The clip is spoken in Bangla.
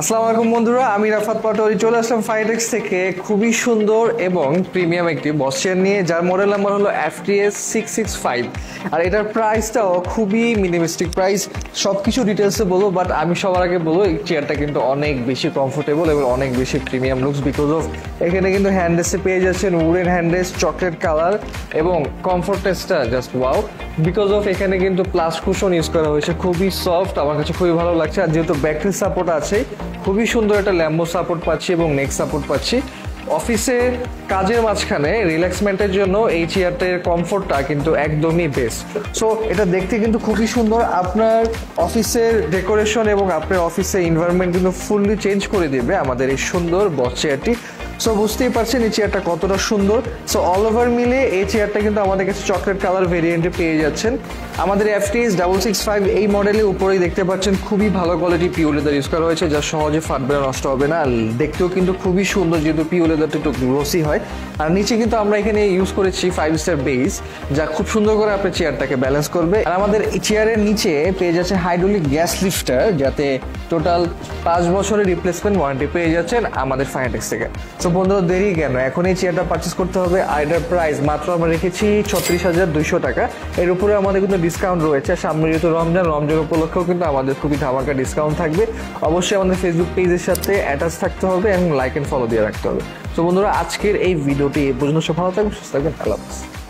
আসসালামু আলাইকুম বন্ধুরা, আমি রাফাত পাটোয়ারি চলে আসলাম ফাইটেক্স থেকে খুবই সুন্দর এবং প্রিমিয়াম একটি বস চেয়ার নিয়ে, যার মডেল নাম্বার হলো FTS 665। আর এটার প্রাইসটাও খুবই মিনিমালিস্টিক প্রাইস। সব কিছু ডিটেলসে বলবো, বাট আমি সবার আগে বলবো এই চেয়ারটা কিন্তু অনেক বেশি কমফোর্টেবল এবং অনেক বেশি প্রিমিয়াম লুকস বিকজ অফ এখানে কিন্তু হ্যান্ডরেস্টে পেয়ে যাচ্ছেন উডেন হ্যান্ডরেস্ট, চকলেট কালার এবং কমফোর্টনেসটা জাস্ট ওয়াও। বিকজ অফ এখানে কিন্তু প্লাস কুশন ইউজ করা হয়েছে, খুবই সফট, আমার কাছে খুবই ভালো লাগছে। আর যেহেতু ব্যাটারি সাপোর্ট আছে, খুবই সুন্দর একটা ল্যাম্বো সাপোর্ট পাচ্ছি এবং নেক সাপোর্ট পাচ্ছি। অফিসে কাজের মাঝখানে রিল্যাক্সমেন্টের জন্য এই চেয়ারটার কমফোর্টটা কিন্তু একদমই বেস্ট। সো এটা দেখতে কিন্তু খুবই সুন্দর, আপনার অফিসের ডেকোরেশন এবং আপনার অফিসের এনভায়রনমেন্ট কিন্তু ফুললি চেঞ্জ করে দেবে আমাদের এই সুন্দর বস চেয়ারটি। সো বুঝতেই পারছেন এই চেয়ারটা কতটা সুন্দর। সো অল ওভার মিলে এই চেয়ারটা কিন্তু আমাদের কাছে চকলেট কালার ভেরিয়েন্টে পেয়ে যাচ্ছেন। আমাদের FTS 665 এই মডেলের উপরেই দেখতে পাচ্ছেন খুবই ভালো কোয়ালিটি পিউ লেদার ইউজ করা হয়েছে, যা সহজে ফাটবে না, নষ্ট হবে না। আর দেখতেও কিন্তু খুবই সুন্দর, যেহেতু পিউ লেদারটা একটু গ্লোসি হয়। আর নিচে কিন্তু আমরা এখানে ইউজ করেছি 5 স্টার বেস, যা খুব সুন্দর করে আপনার চেয়ারটাকে ব্যালেন্স করবে। আর আমাদের চেয়ারের নিচে পেয়ে যাচ্ছে হাইড্রোলিক গ্যাস লিফটার, যাতে টোটাল 5 বছরের রিপ্লেসমেন্ট ওয়ারেন্টি পেয়ে যাচ্ছেন আমাদের ফাইটেক্স থেকে। সো বন্ধুরা, দেরি কেন, এখন এই চেয়ারটা পারচেস করতে হবে। আর এটার প্রাইস মাত্র আমরা রেখেছি 36,200 টাকা। এর উপরে আমাদের কিন্তু ডিসকাউন্ট রয়েছে, সামনে যেহেতু রমজান উপলক্ষেও কিন্তু আমাদের খুবই ধামাকা ডিসকাউন্ট থাকবে। অবশ্যই আমাদের ফেসবুক পেজের সাথে অ্যাটাচ থাকতে হবে এবং লাইক এন্ড ফলো দিয়ে রাখতে হবে। তো বন্ধুরা, আজকের এই ভিডিওটি এ পর্যন্ত। সব ভালো থাকবেন, সুস্থ থাকবেন, আল্লাহ হাফেজ।